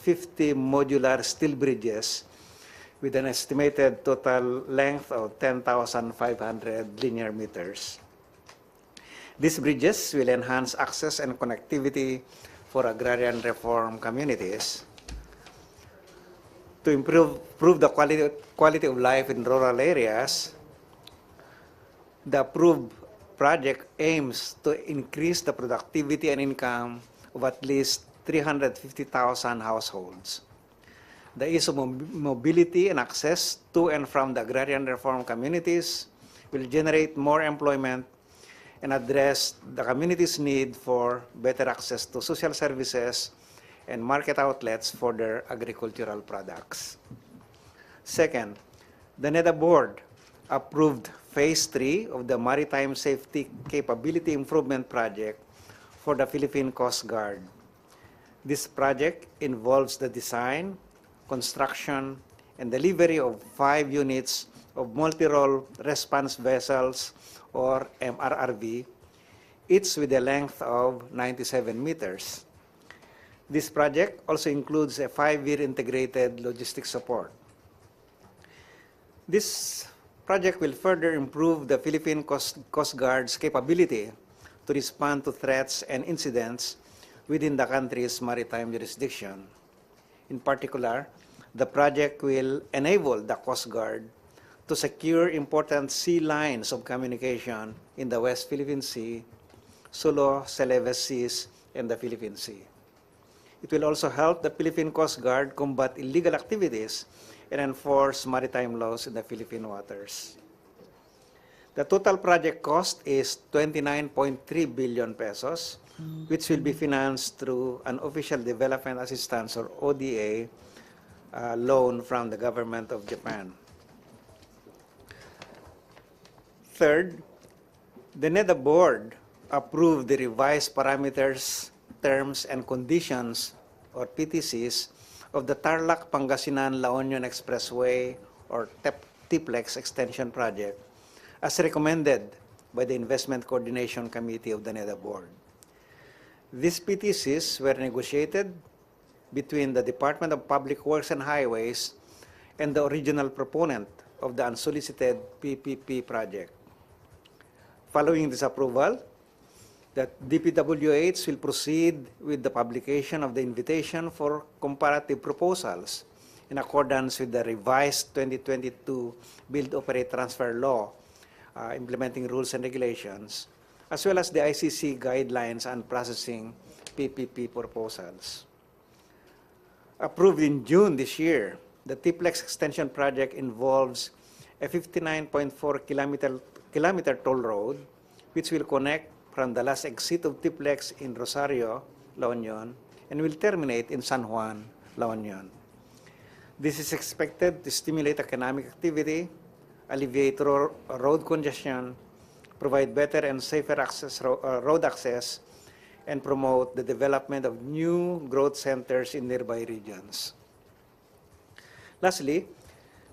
50 modular steel bridges with an estimated total length of 10,500 linear meters. These bridges will enhance access and connectivity for agrarian reform communities. To improve the quality of life in rural areas, the approved project aims to increase the productivity and income of at least 350,000 households. The ease of mobility and access to and from the agrarian reform communities will generate more employment and address the community's need for better access to social services and market outlets for their agricultural products. Second, the NEDA board approved Phase 3 of the Maritime Safety Capability Improvement Project for the Philippine Coast Guard. This project involves the design, construction, and delivery of 5 units of multi-role response vessels, or MRRV, each with a length of 97 meters. This project also includes a 5-year integrated logistics support. This project will further improve the Philippine Coast Guard's capability to respond to threats and incidents within the country's maritime jurisdiction. In particular, the project will enable the Coast Guard to secure important sea lines of communication in the West Philippine Sea, Sulu, Celebes Seas, and the Philippine Sea. It will also help the Philippine Coast Guard combat illegal activities and enforce maritime laws in the Philippine waters. The total project cost is 29.3 billion pesos, which will be financed through an Official Development Assistance, or ODA, loan from the government of Japan. Third, the NEDA board approved the revised parameters, terms, and conditions, or PTCs, of the Tarlac-Pangasinan-La Union Expressway, or TPLEX extension project, as recommended by the Investment Coordination Committee of the NEDA board. These PTCs were negotiated between the Department of Public Works and Highways and the original proponent of the unsolicited PPP project. Following this approval, the DPWH will proceed with the publication of the invitation for comparative proposals in accordance with the revised 2022 Build, Operate, Transfer Law, implementing rules and regulations, as well as the ICC guidelines on processing PPP proposals. Approved in June this year, the TPLEX extension project involves a 59.4 kilometer toll road, which will connect from the last exit of TPLEX in Rosario, La Union, and will terminate in San Juan, La Union. This is expected to stimulate economic activity, alleviate road congestion, provide better and safer road access, and promote the development of new growth centers in nearby regions. Lastly,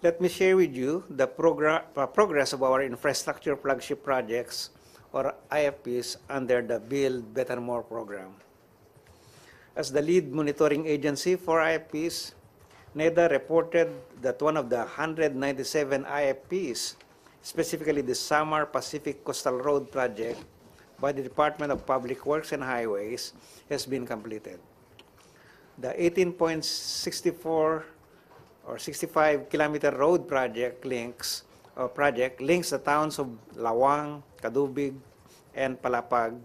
let me share with you the progress of our infrastructure flagship projects, or IFPs, under the Build Better More program. As the lead monitoring agency for IFPs, NEDA reported that one of the 197 IFPs, specifically the Samar Pacific Coastal Road project by the Department of Public Works and Highways, has been completed. The 18.64 or 65 kilometer road project links the towns of Lawang, Kadubig, and Palapag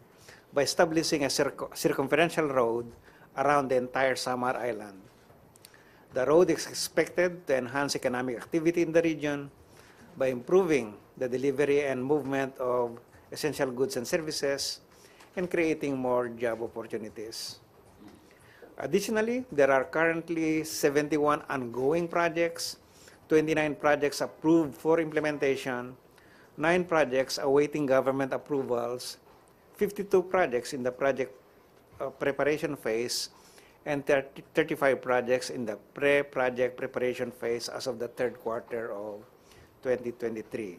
by establishing a circumferential road around the entire Samar Island. The road is expected to enhance economic activity in the region by improving the delivery and movement of essential goods and services and creating more job opportunities. Additionally, there are currently 71 ongoing projects, 29 projects approved for implementation, 9 projects awaiting government approvals, 52 projects in the project preparation phase, and 35 projects in the pre-project preparation phase as of the third quarter of 2023.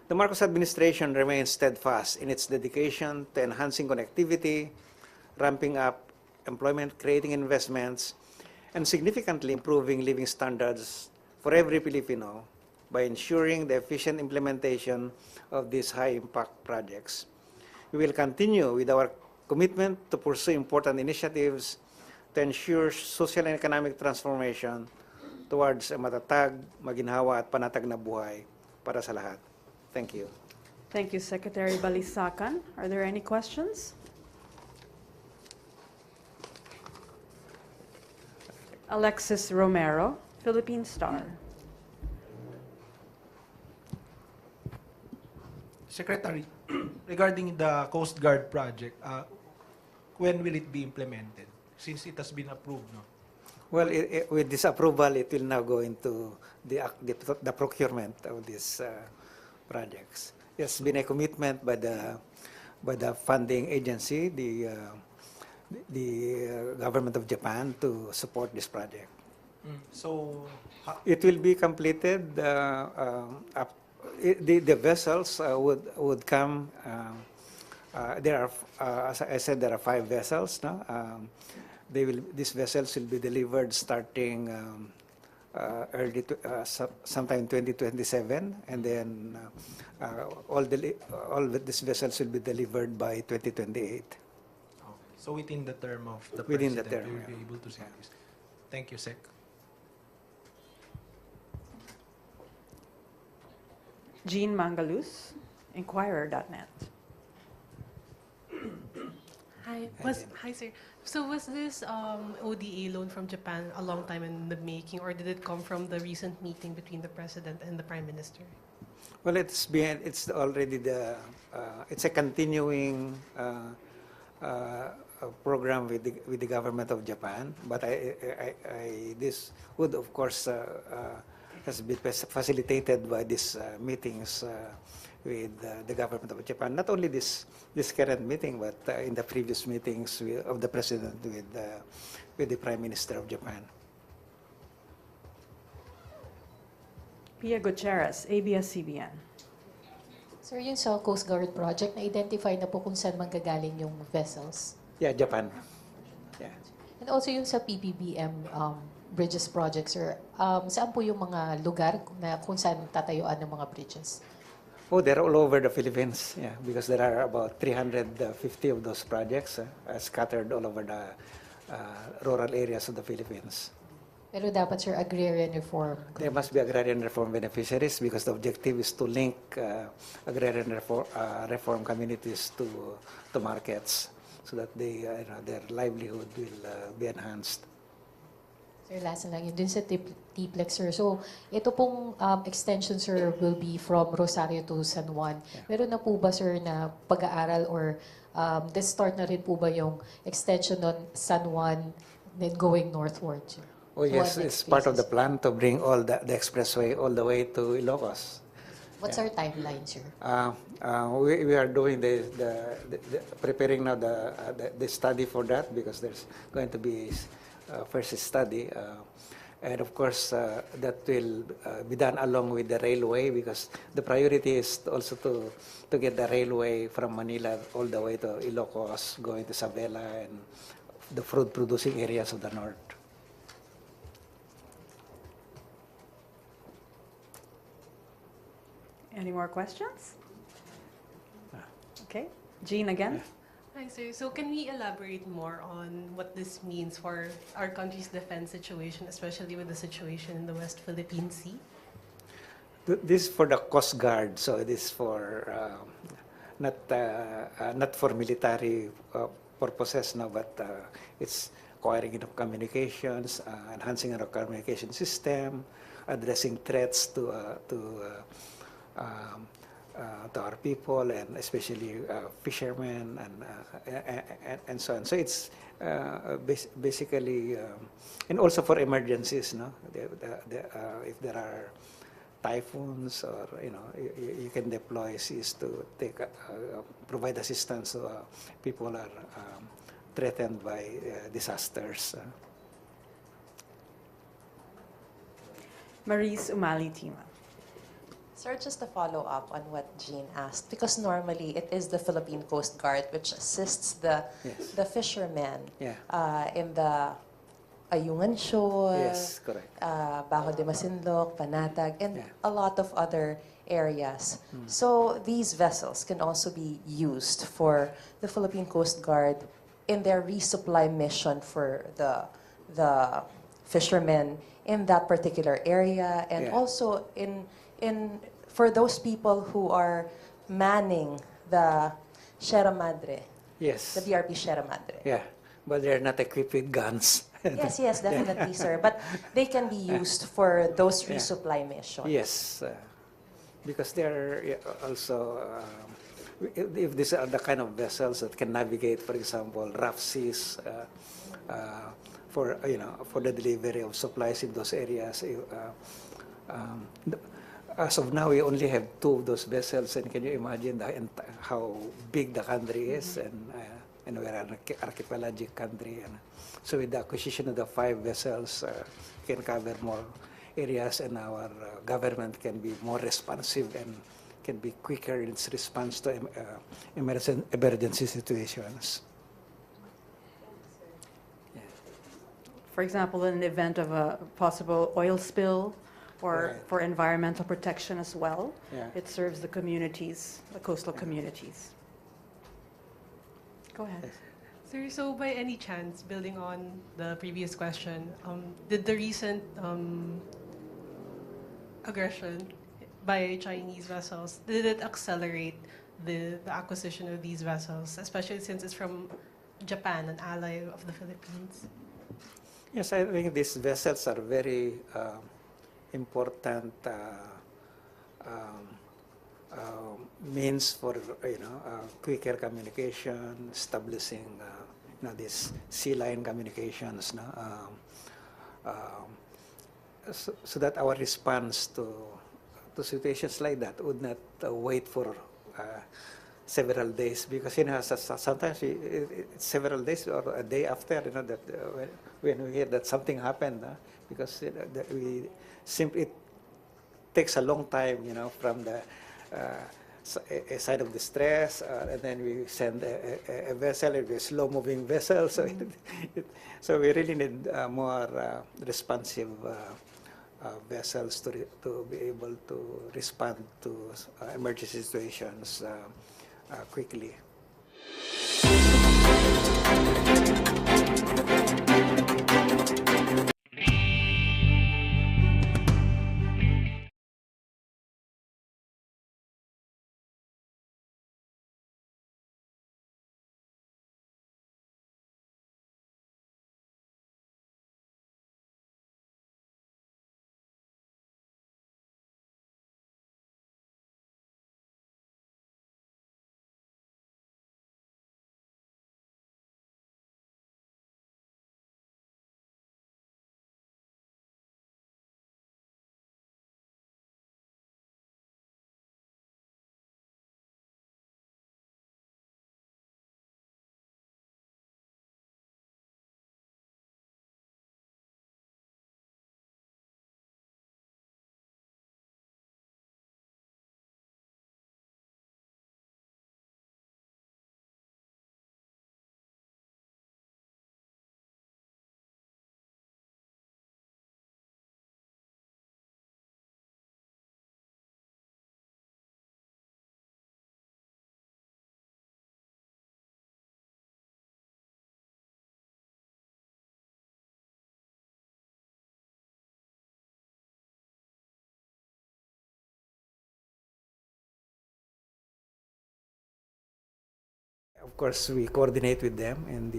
The Marcos administration remains steadfast in its dedication to enhancing connectivity, ramping up employment-creating investments, and significantly improving living standards for every Filipino by ensuring the efficient implementation of these high-impact projects. We will continue with our commitment to pursue important initiatives to ensure social and economic transformation towards a matatag, maginhawa at panatag na buhay para sa lahat. Thank you. Thank you, Secretary Balisacan. Are there any questions? Alexis Romero, Philippine Star. Secretary, regarding the Coast Guard project, when will it be implemented? Since it has been approved, no? Well, with this approval, it will now go into the procurement of these projects. There's been a commitment by the funding agency, the government of Japan, to support this project. So, It will be completed. The vessels would come. There are, as I said, there are 5 vessels. No? These vessels will be delivered starting sometime 2027, and then all these vessels will be delivered by 2028. so within the term of the Within the president, term, we will yeah. be able to see this. Thank you, Sec. Jean Mangalus, Inquirer.net. Hi, sir. So was this ODA loan from Japan a long time in the making, or did it come from the recent meeting between the president and the prime minister? Well, it's already it's a continuing program with the government of Japan, but this would, of course, has been facilitated by these meetings with the government of Japan. Not only this current meeting, but in the previous meetings of the president with the prime minister of Japan. Pia Gutierrez, ABS-CBN. Sir, yun sa Coast Guard project, na-identify na po kung saan manggagaling yung vessels. Yeah, Japan. Yeah. And also yung sa PPBM bridges project, sir, saan po yung mga lugar na kung saan tatayuan ng mga bridges? Oh, they're all over the Philippines, yeah, because there are about 350 of those projects scattered all over the rural areas of the Philippines. Pero dapat, sir, agrarian reform. There must be agrarian reform beneficiaries because the objective is to link agrarian reform communities to markets so that their livelihood will be enhanced. Sir, last na lang yun. Dun sa T-Plex, sir. So, ito pong extension, sir, will be from Rosario to San Juan. Yeah. Meron na po ba, sir, na pag-aaral or start na rin po ba yung extension on San Juan then going northward, sir? Oh yes, it's part of the plan to bring all the expressway all the way to Ilocos. What's our timeline, sir? We are doing the preparing now the study for that because there's going to be first study, and of course that will be done along with the railway because the priority is also to get the railway from Manila all the way to Ilocos, going to Sabela and the fruit producing areas of the north. Any more questions? Okay. Jean again. Hi, sir. So can we elaborate more on what this means for our country's defense situation, especially with the situation in the West Philippine Sea? This is for the Coast Guard, so it is for not for military purposes, no, but it's acquiring enough communications, enhancing our communication system, addressing threats to our people and especially fishermen and so on. So it's basically and also for emergencies, no. If there are typhoons or you can deploy seas to provide assistance to people are threatened by disasters. Maurice Umali Tima. Sir, just to follow up on what Jean asked, because normally it is the Philippine Coast Guard which assists Yes. the fishermen Yeah. in the Ayungan Shoal, Yes, correct. Bajo de Masinloc, Panatag, and Yeah. a lot of other areas. So these vessels can also be used for the Philippine Coast Guard in their resupply mission for the fishermen in that particular area, and Yeah. also in for those people who are manning the Sierra Madre, Yes. the BRP Sierra Madre. Yeah, but they're not equipped with guns. Yes, definitely, sir. But they can be used for those Yeah. resupply missions. Yes, because they're also, if these are the kind of vessels that can navigate, for example, rough seas, for for the delivery of supplies in those areas. As of now, we only have 2 of those vessels, and can you imagine how big the country is, and we're an archipelagic country, and so with the acquisition of the 5 vessels, can cover more areas, and our government can be more responsive and can be quicker in its response to emergency situations. For example, in the event of a possible oil spill or Right. for environmental protection as well, Yeah. it serves the communities, the coastal communities. Go ahead. Sir, so by any chance, building on the previous question, did the recent aggression by Chinese vessels, did it accelerate the acquisition of these vessels, especially since it's from Japan, an ally of the Philippines? Yes, I think these vessels are very important means for quicker communication, establishing this sea line communications, so that our response to situations like that would not wait for several days, because sometimes it's several days or a day after that when we hear that something happened, because that we simply, it takes a long time from the a side of distress, and then we send a vessel, a slow moving vessel, so so we really need more responsive vessels to be able to respond to emergency situations quickly. Of course, we coordinate with them and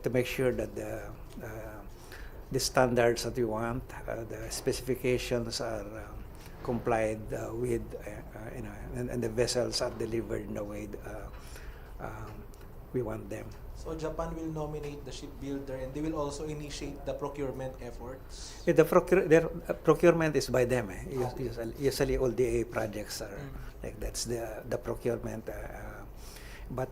to make sure that the standards that we want, the specifications are complied with, and the vessels are delivered in the way we want them. So Japan will nominate the shipbuilder, and they will also initiate the procurement efforts. Yeah, their procurement is by them. Usually all DA projects are like that's the procurement. But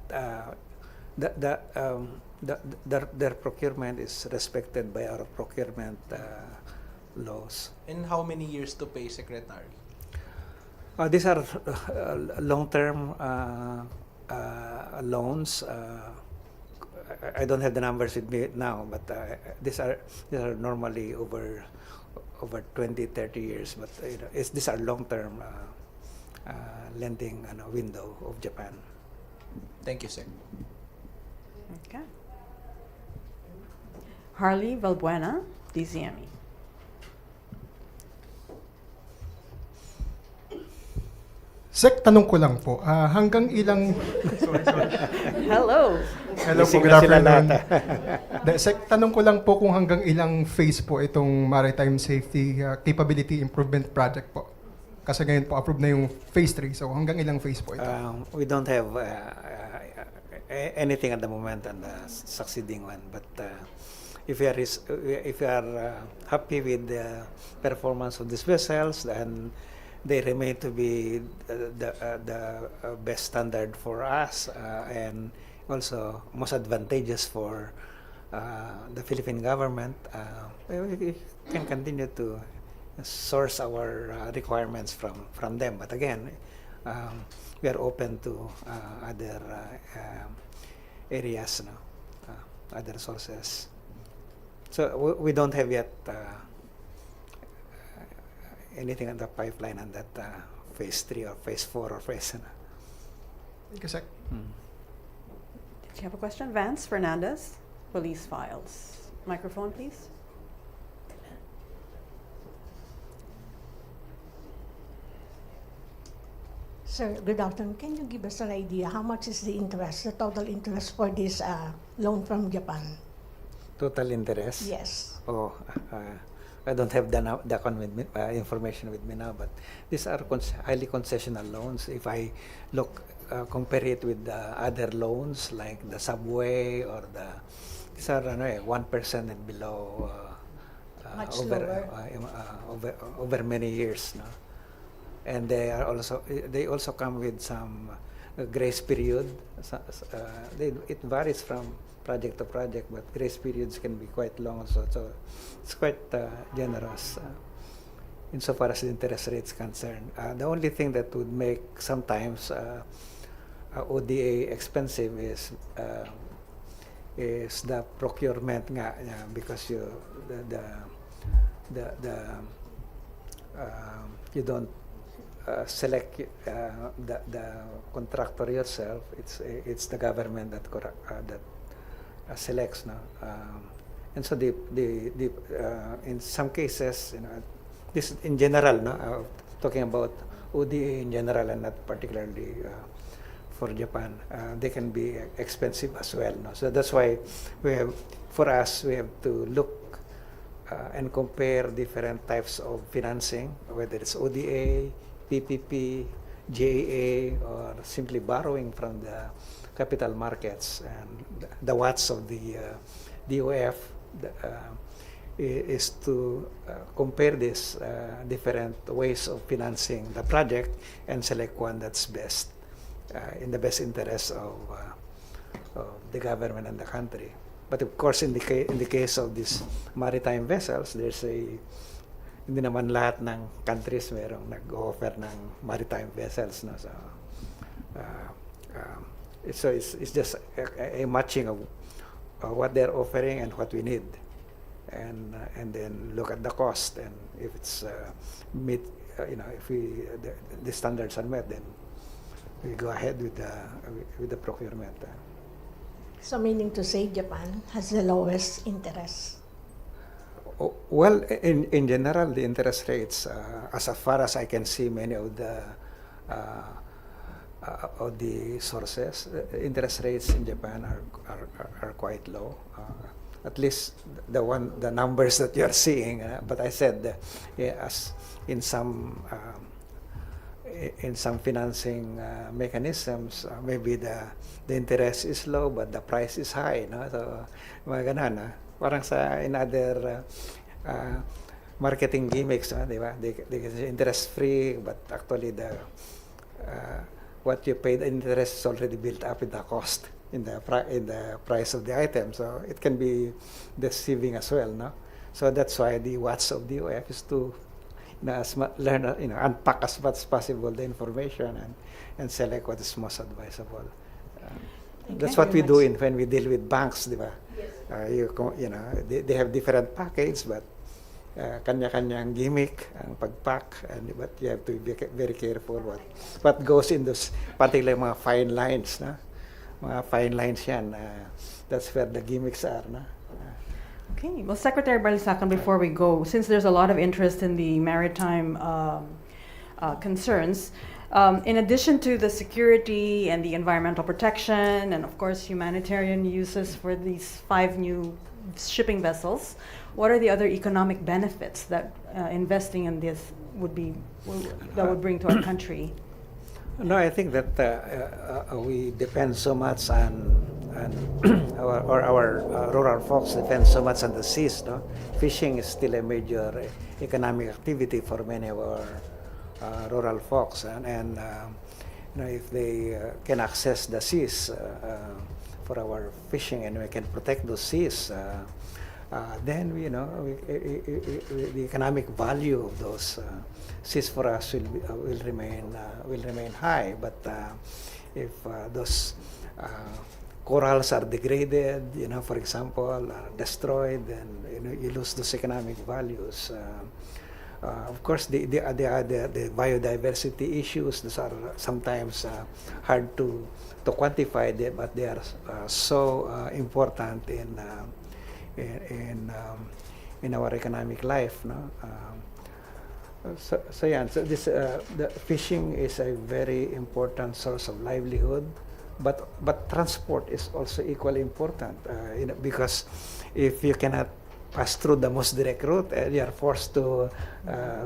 their procurement is respected by our procurement laws. And how many years to pay, Secretary? These are long-term loans. I don't have the numbers with me now, but these are normally over 20, 30 years. But these are long-term lending window of Japan. Thank you, sir. Okay. Harley Valbuena, DZME. Sek, tanong ko lang po, hanggang ilang... Hello. Hello po, Gising good na sila afternoon. lahat. Sek, tanong ko lang po kung hanggang ilang phase po itong Maritime Safety Capability Improvement Project po. Kasi ngayon po, approved na yung phase 3. So hanggang ilang phase po ito? We don't have anything at the moment on the succeeding one, but if we are happy with the performance of these vessels, then they remain to be the best standard for us and also most advantageous for the Philippine government. We can continue to source our requirements from them. But again, we are open to other areas, other sources. So we don't have yet anything on the pipeline on that phase 3 or phase 4 or phase. Thank you, Sek. Did you have a question? Vance Fernandez, Police Files. Microphone, please. Sir, good afternoon. Can you give us an idea how much is the interest, the total interest for this loan from Japan? Total interest? Yes. Oh, I don't have the information with me now, but these are highly concessional loans. If I compare it with the other loans like the subway or these are 1% and below Much over many years. No? And they also come with some grace period. It varies from project to project, but grace periods can be quite long also. So it's quite generous insofar as the interest rate is concerned. The only thing that would make sometimes ODA expensive is the procurement nga, because you don't select the contractor yourself. It's the government that selects, no? And so in some cases, this in general, no, talking about ODA in general and not particularly for Japan, they can be expensive as well, no? So that's why we have to look and compare different types of financing, whether it's ODA, PPP, JAA, or simply borrowing from the capital markets. And the watts of the DOF is to compare these different ways of financing the project and select one that's best in the best interest of the government and the country. But of course, in the case of these maritime vessels, hindi naman lahat ng countries merong nag-offer ng maritime vessels, no? So it's just a matching of what they're offering and what we need, and then look at the cost, and if it's meet, if the standards are met, then we go ahead with the procurement. So meaning to say Japan has the lowest interest. Well, in general, the interest rates, as far as I can see, many of the sources, interest rates in Japan are quite low. At least the numbers that you're seeing. But I said, as in some financing mechanisms, maybe the interest is low but the price is high, no? So mga ganun, parang in other marketing gimmicks, di ba? They can say interest free, but actually what you paid the interest is already built up in the cost in the price of the item. So it can be deceiving as well, no? So that's why the watts of DOF is to learn, unpack as much as possible the information and select what is most advisable. That's Okay. what we do when we deal with banks, di ba? They have different package, but kanya-kanyang gimmick ang pag-pack, but you have to be very careful what goes in those, particularly mga fine lines, na? Mga fine lines yan. That's where the gimmicks are, na? Okay. Well, Secretary Balisacan, before we go, since there's a lot of interest in the maritime concerns, in addition to the security and the environmental protection and, of course, humanitarian uses for these 5 new shipping vessels, what are the other economic benefits that investing in this would bring to our country? No, I think that we depend so much on our rural folks depend so much on the seas. No, fishing is still a major economic activity for many of our rural folks, and if they can access the seas for our fishing and we can protect those seas, then the economic value of those seas for us will remain high. But if those corals are degraded, for example, are destroyed, then you lose those economic values. Of course, the biodiversity issues, those are sometimes hard to quantify, but they are so important in our economic life, no? So this the fishing is a very important source of livelihood, but transport is also equally important, because if you cannot pass through the most direct route, you are forced to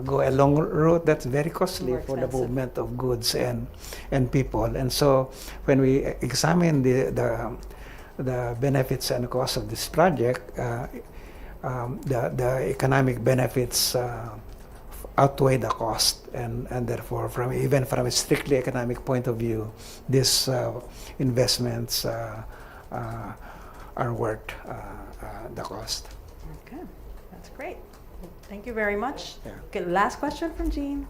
go a long route that's very costly for the movement of goods and people. And so when we examine the benefits and costs of this project, the economic benefits outweigh the cost, and therefore, even from a strictly economic point of view, these investments are worth the cost. Okay, that's great. Thank you very much. Yeah. Okay, last question from Jean.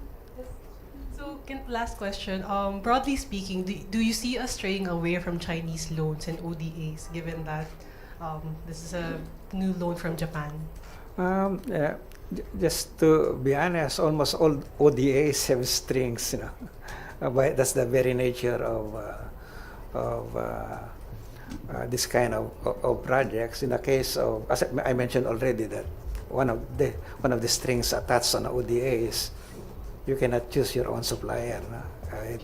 So, last question. Broadly speaking, do you see us straying away from Chinese loans and ODAs, given that this is a new loan from Japan? Just to be honest, almost all ODAs have strings, but that's the very nature of this kind of projects. In the case of, as I mentioned already, that one of the strings attached on ODA is you cannot choose your own supplier.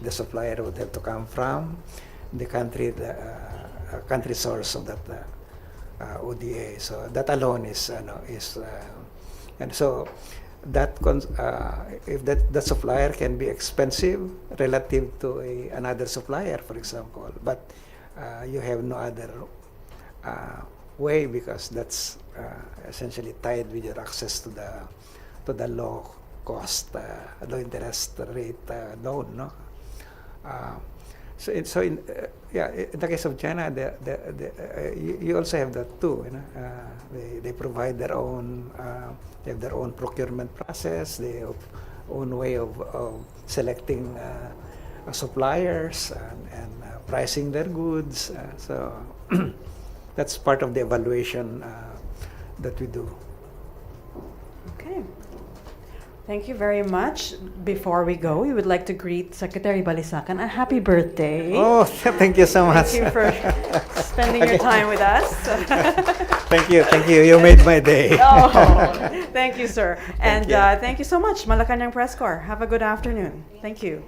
The supplier would have to come from the country source of that ODA. So that alone is and so that if that supplier can be expensive relative to another supplier, for example, but you have no other way, because that's essentially tied with your access to the low cost, low interest rate loan, no? So in the case of China, you also have that too. They provide their own, they have their own procurement process, their own way of selecting suppliers and pricing their goods. So that's part of the evaluation that we do. Okay. Thank you very much. Before we go, we would like to greet Secretary Balisacan a happy birthday. Oh, thank you so much. Thank you for spending your time with us. Thank you. You made my day. Oh, thank you, sir. And thank you so much, Malacanang Press Corps. Have a good afternoon. Thank you.